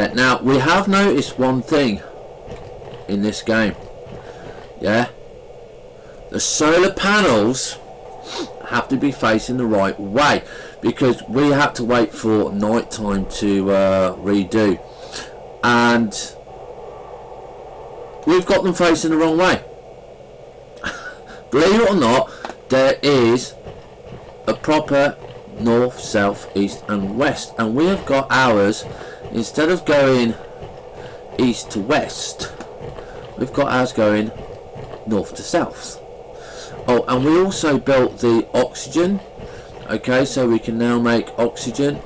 Yeah, now we have noticed one thing in this game. Yeah, the solar panels have to be facing the right way, because we had to wait for night time to redo, and we've got them facing the wrong way. Believe it or not, there is a proper north, south, east and west, and we have got ours, instead of going east to west, we've got ours going north to south. Oh, and we also built the oxygen. Okay, so we can now make oxygen.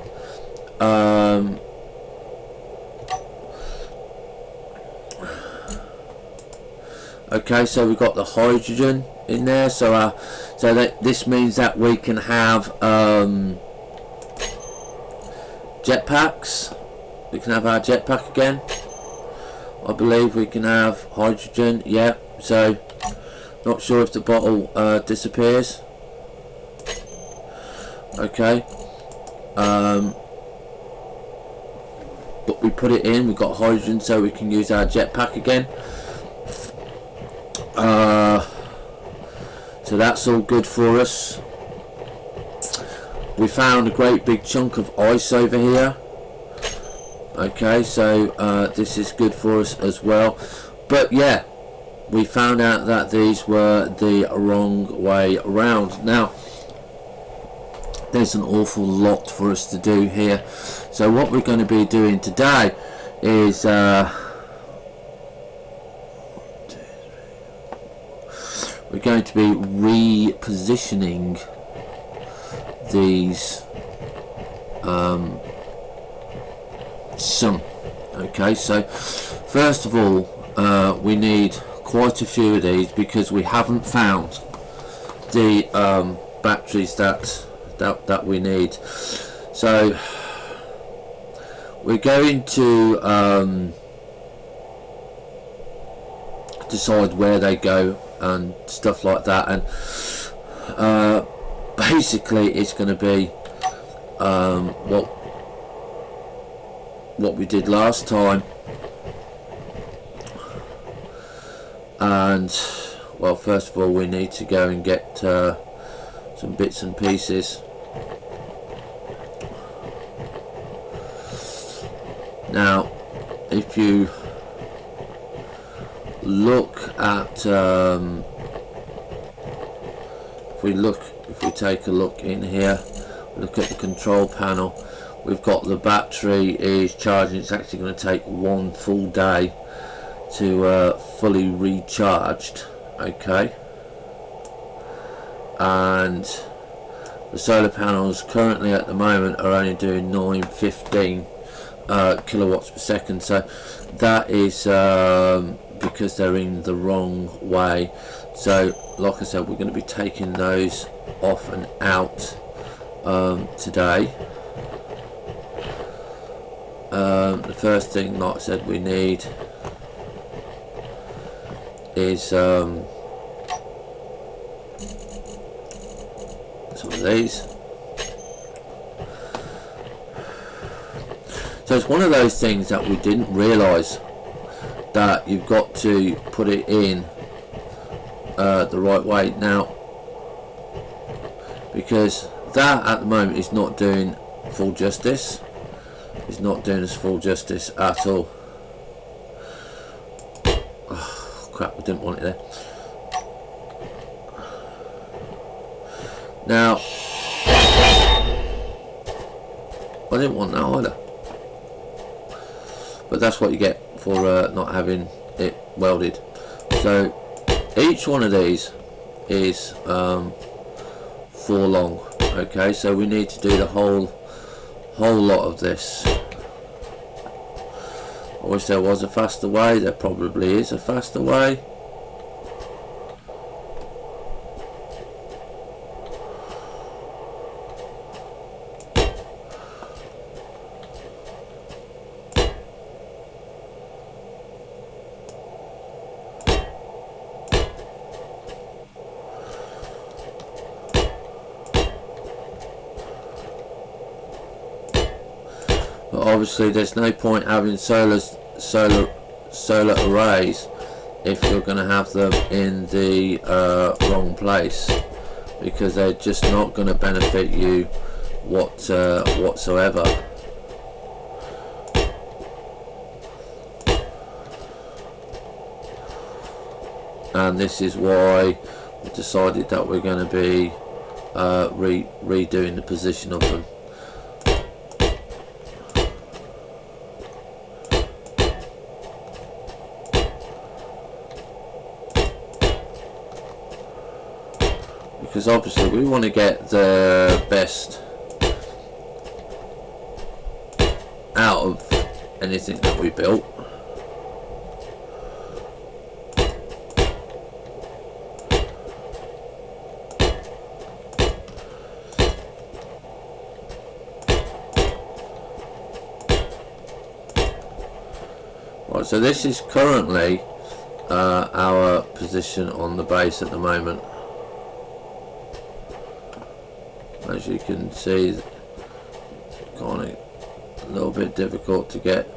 Okay, so we've got the hydrogen in there, so that this means that we can have jetpacks. We can have our jetpack again. I believe we can have hydrogen. Yeah, so not sure if the bottle disappears. Okay, but we put it in, we've got hydrogen, so we can use our jetpack again. So that's all good for us. We found a great big chunk of ice over here. Okay, so this is good for us as well. But yeah, we found out that these were the wrong way around. Now there's an awful lot for us to do here, so what we're going to be doing today is we're going to be repositioning these some. Okay, so first of all we need quite a few of these, because we haven't found the batteries that we need. So we're going to decide where they go and stuff like that, and basically it's going to be what we did last time. And well, first of all we need to go and get some bits and pieces. Now if you look at if we take a look in here, look at the control panel, we've got the battery is charging. It's actually going to take one full day to fully recharged. Okay, and the solar panels currently at the moment are only doing 915 kilowatts per second, so that is because they're in the wrong way. So like I said, we're going to be taking those off and out today. The first thing, like I said, we need is some of these. So it's one of those things that we didn't realise, that you've got to put it in the right way now, because that at the moment is not doing full justice. It's not doing us full justice at all. Oh, crap, we didn't want it there. Now I didn't want that either, but that's what you get for not having it welded. So each one of these is 4 long. Okay, so we need to do the whole lot of this. I wish there was a faster way. There probably is a faster way. obviously there's no point having solar arrays if you're going to have them in the wrong place, because they're just not going to benefit you whatsoever. And this is why we decided that we're going to be redoing the position of them. Because obviously we want to get the best out of anything that we built. Right, so this is currently our position on the base at the moment. As you can see, it's kind of a little bit difficult to get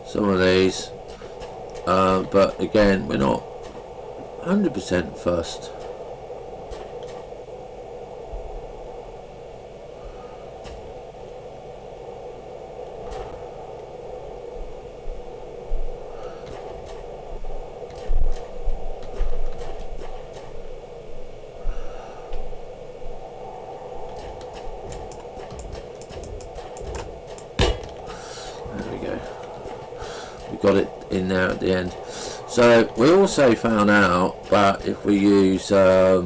some of these, but again, we're not 100% fussed. Got it in there at the end. So we also found out that if we use a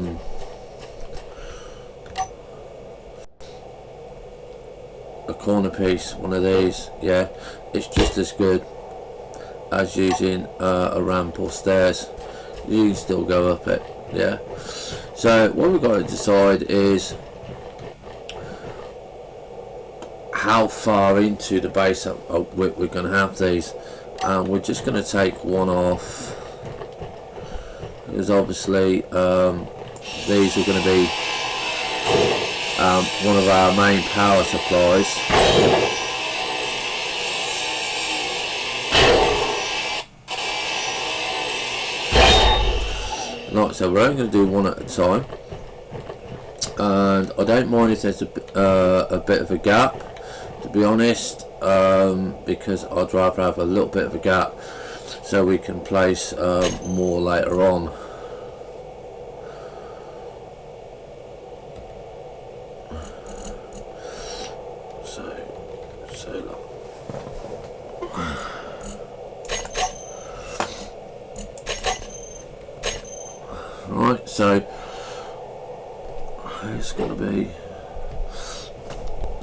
corner piece, one of these, yeah, it's just as good as using a ramp or stairs. You can still go up it, yeah. So what we've got to decide is how far into the base we're going to have these. We're just going to take one off, because obviously these are going to be one of our main power supplies. Like I said, we're only going to do one at a time, and I don't mind if there's a bit of a gap, to be honest. Because I'd rather have a little bit of a gap so we can place more later on. Right, so it's going to be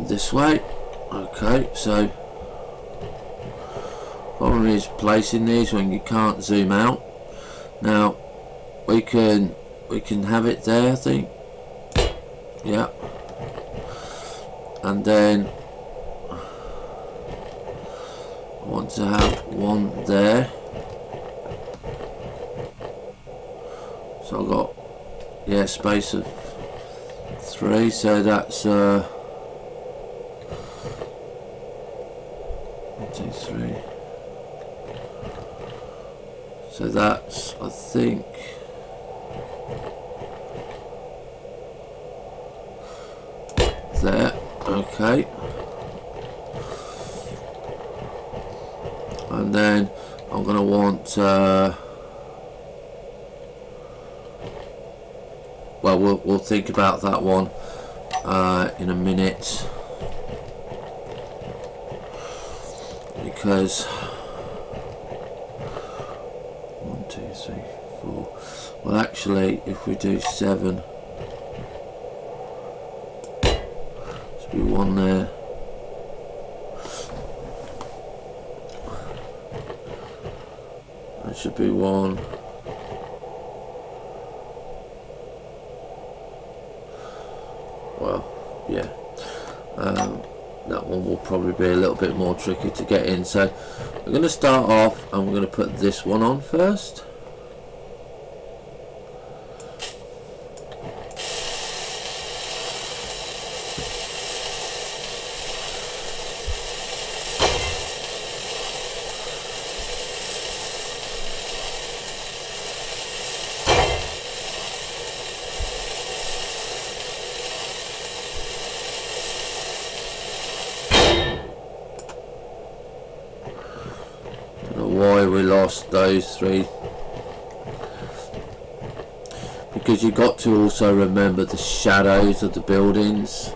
this way. Okay, so problem is placing these when you can't zoom out. Now we can have it there, I think. Yeah, and then I want to have one there. So I've got, yeah, space of 3, so that's 1, 2, 3. So that's, I think, there. Okay, and then I'm going to want well, we'll think about that one in a minute, because 1, 2, 3, 4. Well, actually, if we do 7, there's be 1 there. There should be 1. Well, yeah, that one will probably be a little bit more tricky to get in. So we're going to start off and we're going to put this one on first. why we lost those three. Because you've got to also remember the shadows of the buildings.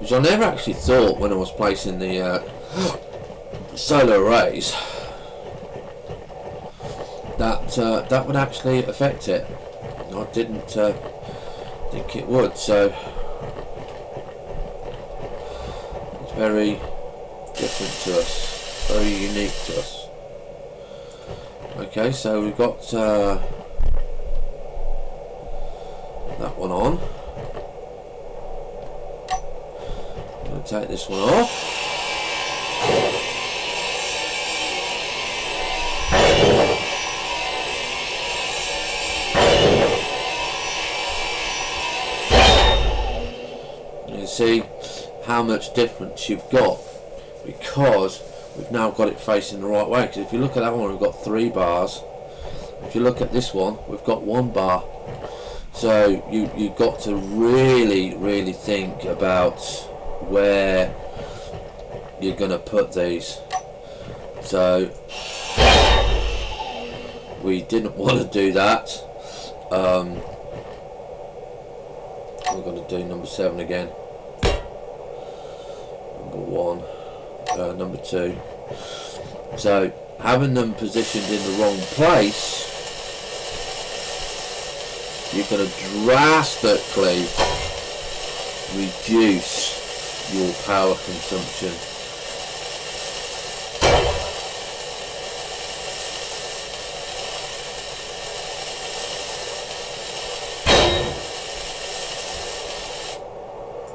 Which I never actually thought when I was placing the solar arrays that that would actually affect it. I didn't think it would, so it's very different to us, very unique to us. Okay, so we've got that one on. Take this one off. You can see how much difference you've got because we've now got it facing the right way. Because if you look at that one, we've got 3 bars. If you look at this one, we've got 1 bar. So you've got to really think about where you're going to put these. So we didn't want to do that. We're going to do number 7 again, number 1, number 2. So having them positioned in the wrong place, you're going to drastically reduce your power consumption.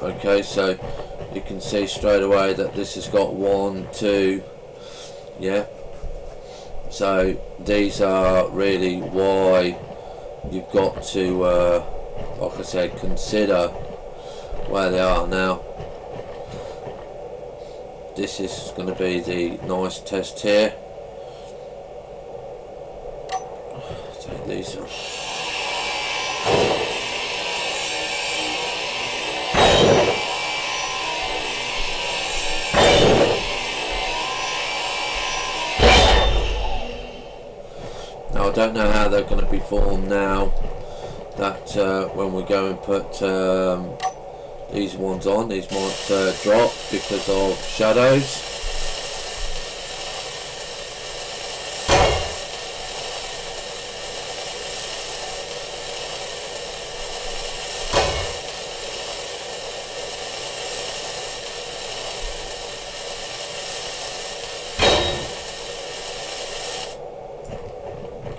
Okay, so you can see straight away that this has got 1, 2, yeah. So these are really why you've got to, like I said, consider where they are now. This is going to be the nice test here. Take these off. Now I don't know how they're going to be formed now that when we go and put these ones on, these might drop because of shadows.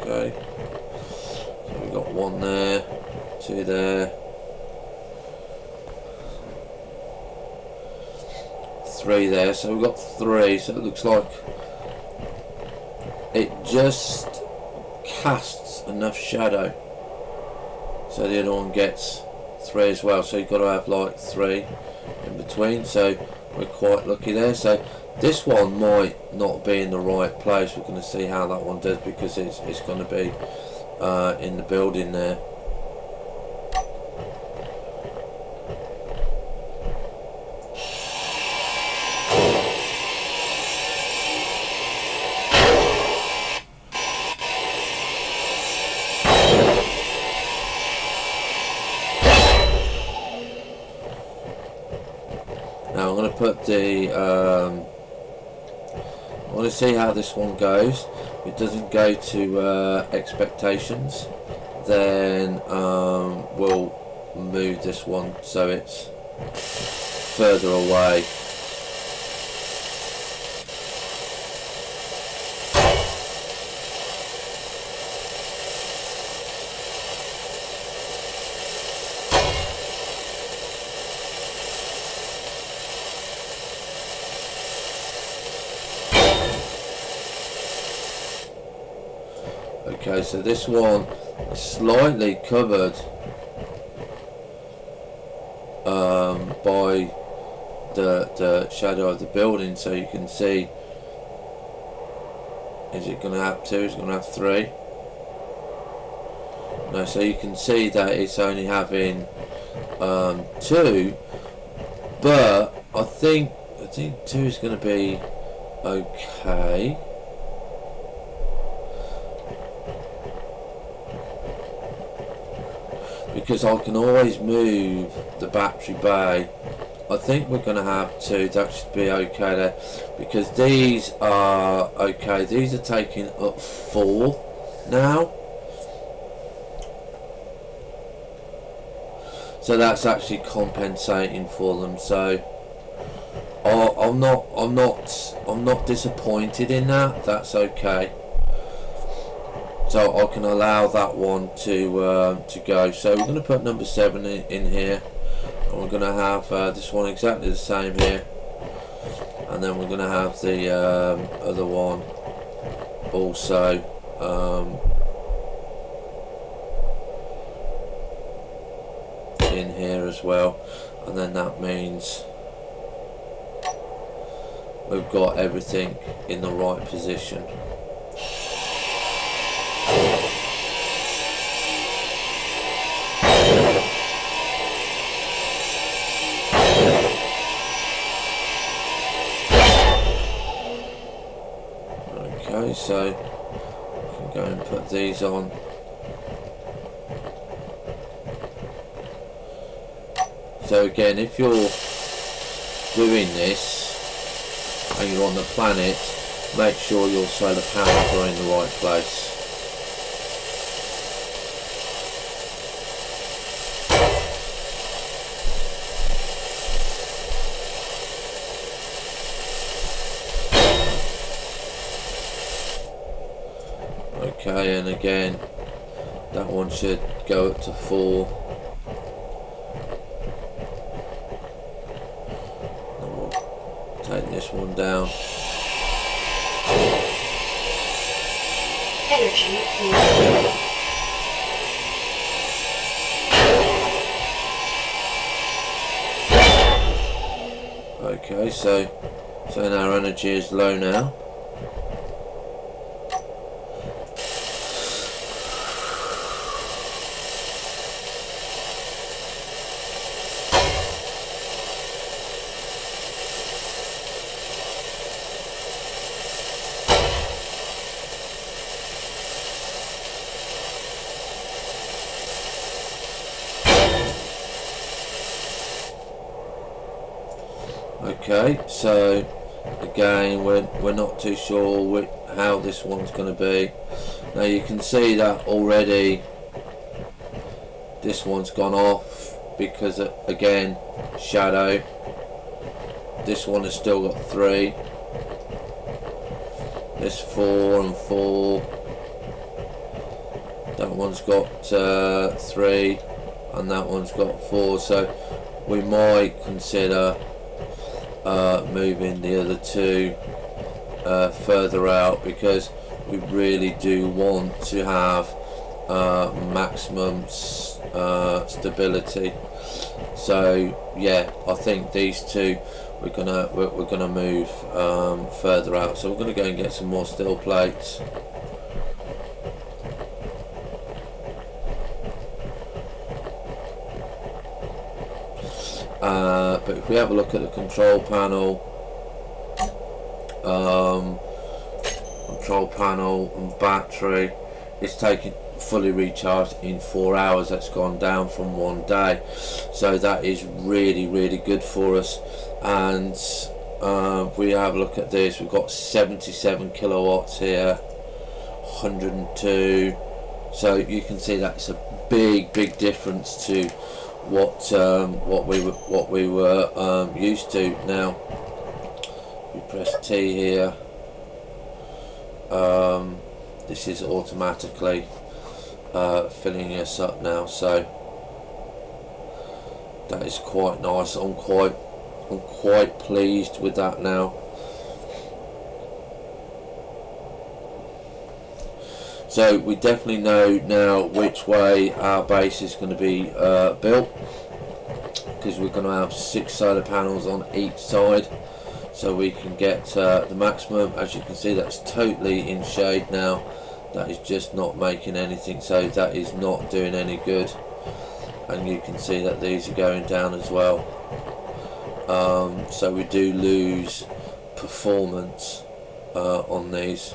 Okay, so we've got 1 there, 2 there, 3 there, so we've got 3, so it looks like it just casts enough shadow so the other one gets 3 as well. So you've got to have like 3 in between, so we're quite lucky there. So this one might not be in the right place. We're going to see how that one does because it's going to be in the building there. Now I'm going to put the I want to see how this one goes. If it doesn't go to expectations, then we'll move this one so it's further away. Okay, so this one is slightly covered by the shadow of the building, so you can see, is it going to have 2? Is it going to have 3? No, so you can see that it's only having 2, but I think 2 is going to be okay. Because I can always move the battery bay. I think we're going to have 2. That should be okay there, because these are okay. These are taking up 4 now, so that's actually compensating for them. So I'm not disappointed in that. That's okay. So I can allow that one to go. So we're going to put number 7 in here, and we're going to have this one exactly the same here, and then we're going to have the other one also in here as well, and then that means we've got everything in the right position. Okay, so we can go and put these on. So again, if you're doing this and you're on the planet, make sure your solar panels are in the right place. Okay, and again, that one should go up to 4. And we'll take this one down. Energy. Okay, so our energy is low now. Okay, so again, we're not too sure how this one's going to be. Now you can see that already this one's gone off because again, shadow. This one has still got 3. This 4 and 4. That one's got 3 and that one's got 4. So we might consider moving the other 2 further out, because we really do want to have maximum stability. So yeah, I think these 2 we're gonna move further out. So we're gonna go and get some more steel plates. But if we have a look at the control panel and battery, it's taken fully recharged in 4 hours. That's gone down from 1 day, so that is really good for us. And if we have a look at this, we've got 77 kilowatts here, 102. So you can see that's a big difference to what we were used to. Now we press T here. This is automatically filling us up now, so that is quite nice. I'm quite pleased with that now. So we definitely know now which way our base is going to be built, because we're going to have 6 solar panels on each side, so we can get the maximum. As you can see, that's totally in shade now. That is just not making anything, so that is not doing any good. And you can see that these are going down as well. So we do lose performance on these.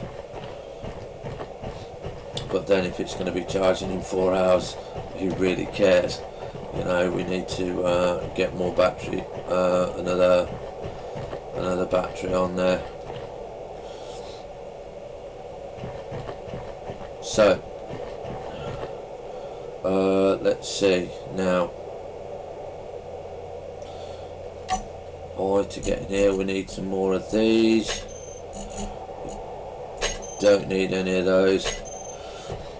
But then if it's going to be charging in 4 hours, who really cares? You know, we need to get more battery, another battery on there. So let's see now. To get in here, we need some more of these. Don't need any of those,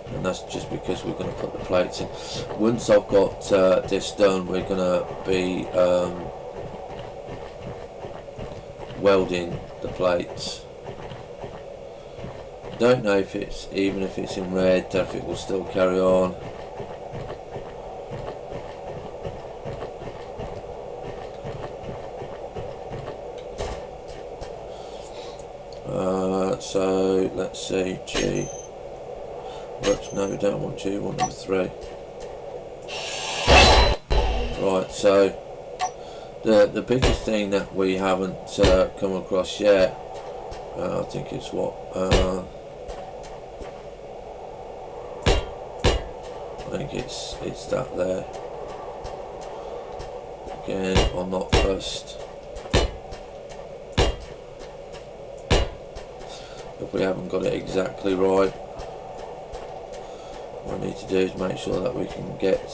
and that's just because we're going to put the plates in. Once I've got this done, we're going to be welding the plates. Don't know if it's, even if it's in red, if it will still carry on. So let's see, G. Whoops, no, we don't want G, we want number 3. Right, so the biggest thing that we haven't come across yet, I think it's what, I think it's that there. Again, I'm not fussed. If we haven't got it exactly right, what I need to do is make sure that we can get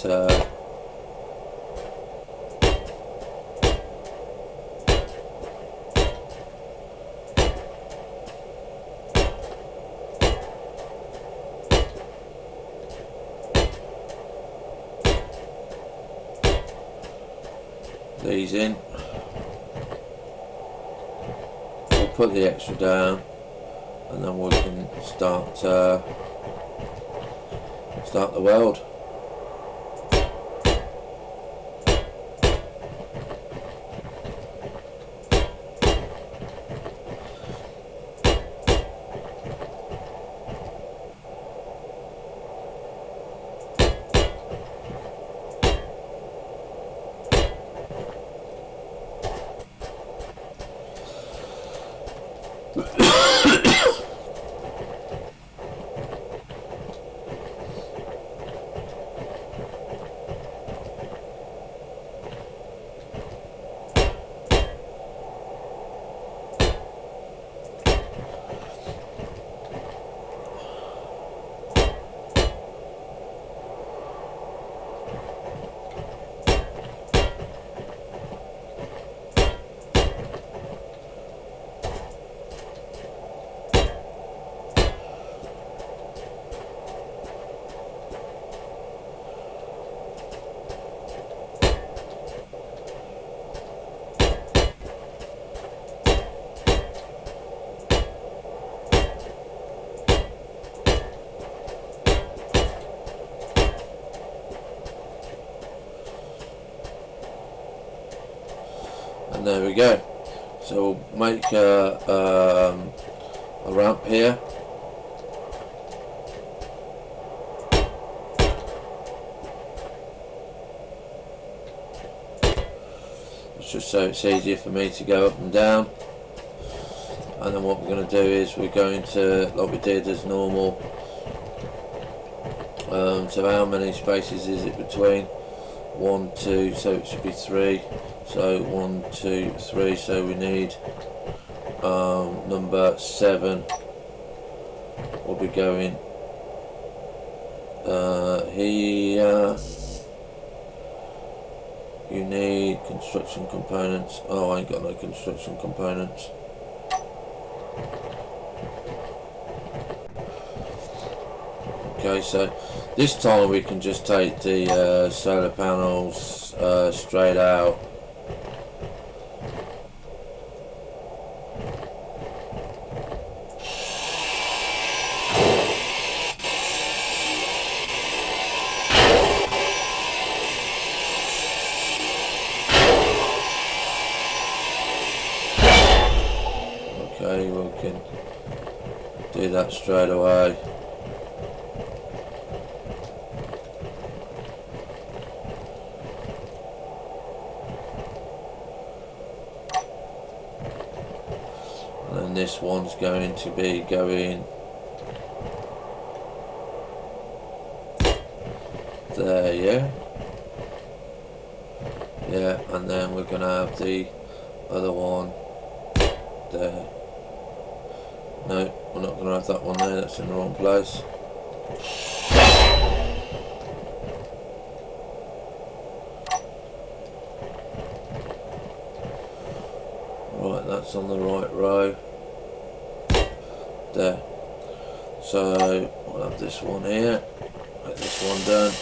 these in. We'll put the extra down, and then we can start the weld. And there we go. So we'll make a ramp here. It's just so it's easier for me to go up and down. And then what we're going to do is we're going to, like we did as normal, so how many spaces is it between? 1, 2, so it should be 3. So 1, 2, 3. So we need number 7 will be going here. You need construction components. Oh, I ain't got no construction components. Okay, so this time we can just take the solar panels straight out. do that straight away. And then this one's going to be going there, yeah, and then we're gonna have the other one there. No, we're not gonna have that one there, that's in the wrong place. Right, that's on the right row there. So we'll have this one here, get this one done.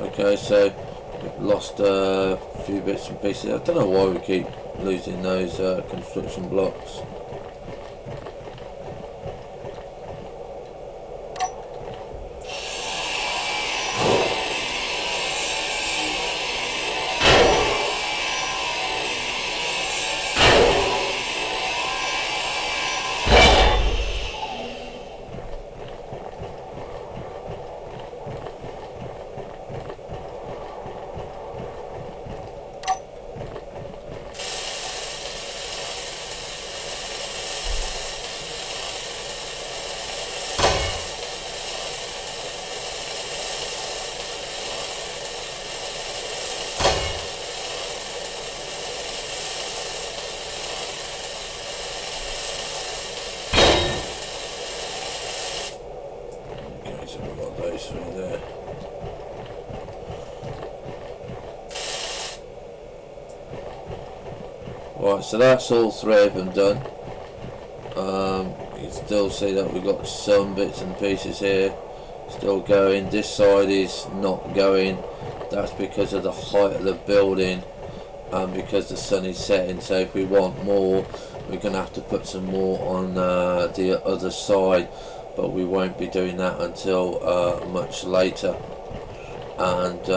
Okay, so we've lost a few bits and pieces. I don't know why we keep losing those construction blocks. So we've got those three there. Right, so that's all three of them done. You can still see that we've got some bits and pieces here still going. This side is not going. That's because of the height of the building and because the sun is setting. So if we want more, we're going to have to put some more on the other side, but we won't be doing that until much later. And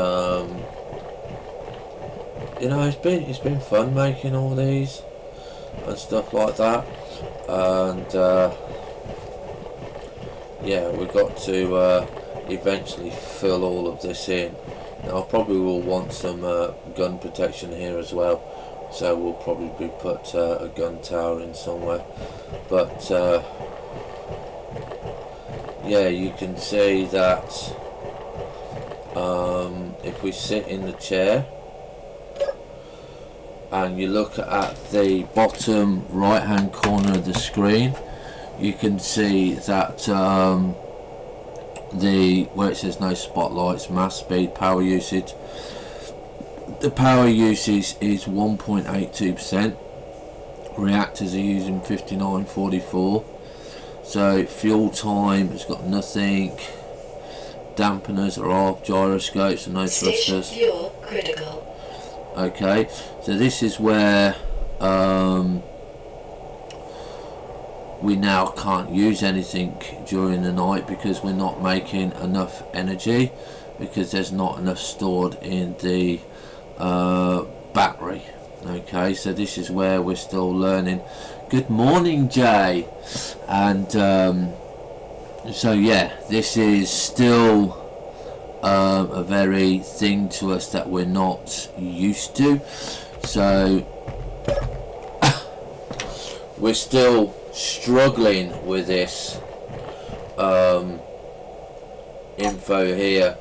you know, it's been fun making all these and stuff like that. And yeah, we've got to eventually fill all of this in. Now I probably will want some gun protection here as well, so we'll probably put a gun tower in somewhere. But yeah, you can see that if we sit in the chair and you look at the bottom right hand corner of the screen, you can see that where it says no spotlights, mass speed, power usage, the power usage is 1.82%. reactors are using 5944. So fuel time has got nothing, dampeners are off, gyroscopes and no thrusters. Fuel critical. Okay, so this is where we now can't use anything during the night because we're not making enough energy, because there's not enough stored in the battery. Okay, so this is where we're still learning. Good morning, Jay. And so yeah, this is still a very thing to us that we're not used to. So we're still struggling with this info here.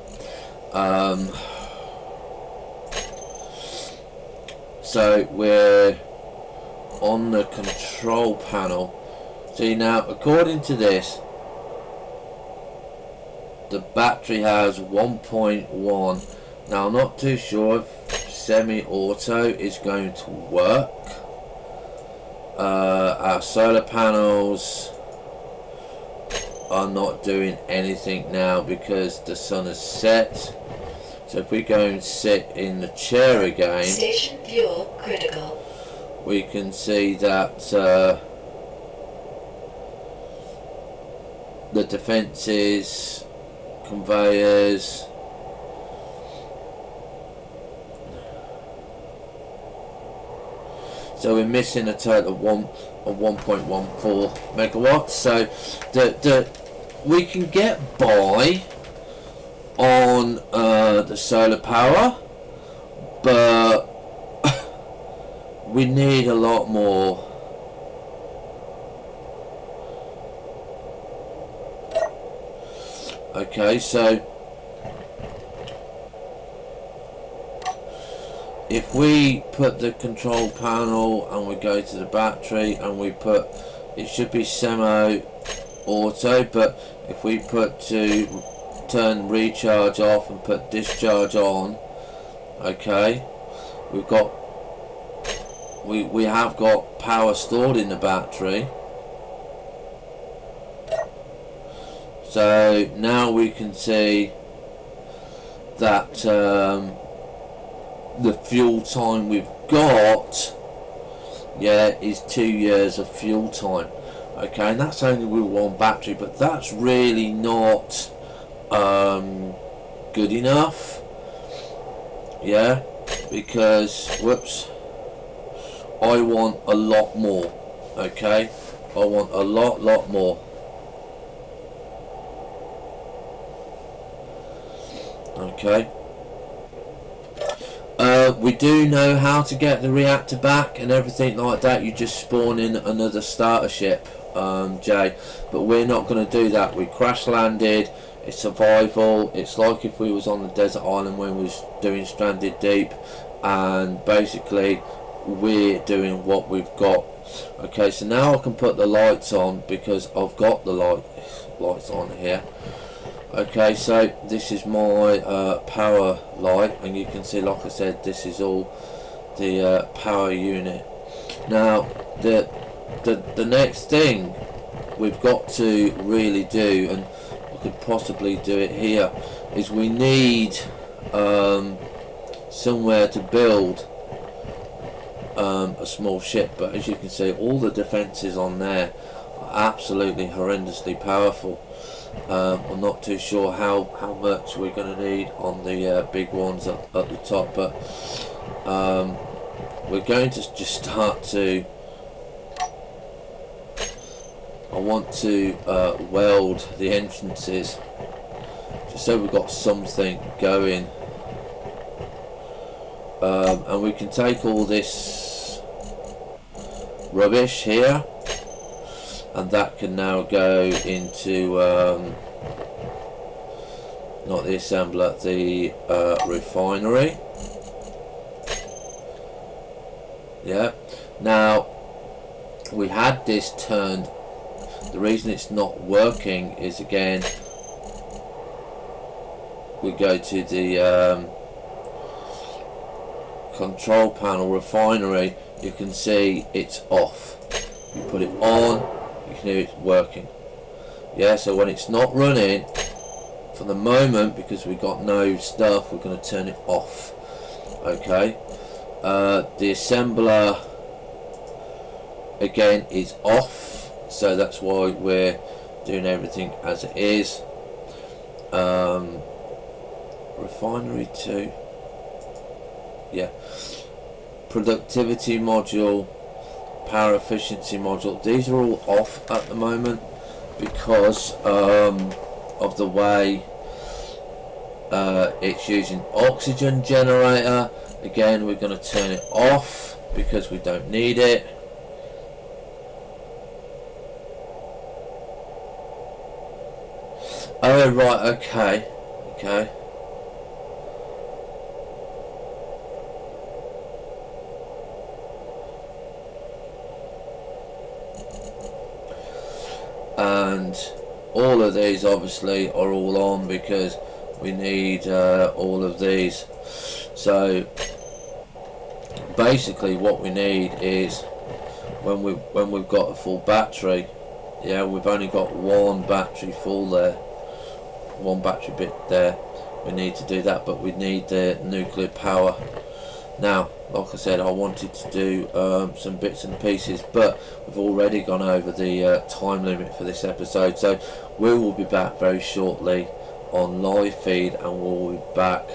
So we're on the control panel. See now, according to this, the battery has 1.1. Now I'm not too sure if semi-auto is going to work. Our solar panels are not doing anything now because the sun has set. So if we go and sit in the chair again, Station fuel critical. we can see that the defences, conveyors, so we're missing a total of 1.14 megawatts. So we can get by on the solar power, but we need a lot more. Okay, so if we put the control panel and we go to the battery and we put, it should be semi-auto, but if we put to turn recharge off and put discharge on, okay, we've got, we have got power stored in the battery. So now we can see that the fuel time we've got, yeah, is 2 years of fuel time. Okay, and that's only with one battery, but that's really not good enough. Yeah, because whoops, I want a lot more. Okay, I want a lot more. Okay. We do know how to get the reactor back and everything like that. You just spawn in another starter ship, Jay, but we're not going to do that. We crash landed. It's survival. It's like if we was on the desert island when we was doing Stranded Deep, and basically we're doing what we've got. Okay, so now I can put the lights on because I've got the lights on here. Okay, so this is my power light, and you can see, like I said, this is all the power unit. Now the next thing we've got to really do, and I could possibly do it here, is we need somewhere to build a small ship. But as you can see, all the defences on there are absolutely horrendously powerful. I'm not too sure how much we're going to need on the big ones at the top, but we're going to just start to, I want to weld the entrances just so we've got something going, and we can take all this rubbish here, and that can now go into not the assembler, the refinery. Yeah, now we had this turned. The reason it's not working is, again, we go to the control panel, refinery, you can see it's off. You put it on, you can hear it's working. Yeah, so when it's not running for the moment, because we've got no stuff, we're going to turn it off. Okay, the assembler again is off, so that's why we're doing everything as it is. Refinery 2, yeah, productivity module, power efficiency module, these are all off at the moment because of the way it's using oxygen generator. Again, we're going to turn it off because we don't need it. Oh right, okay. And all of these obviously are all on because we need all of these. So basically what we need is when we've got a full battery, yeah, we've only got one battery full there, one battery bit there, we need to do that, but we need the nuclear power. Now, like I said, I wanted to do some bits and pieces, but we've already gone over the time limit for this episode, so we will be back very shortly on live feed, and we'll be back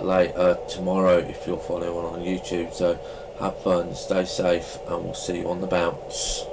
later tomorrow if you're following on YouTube. So have fun, stay safe, and we'll see you on the bounce.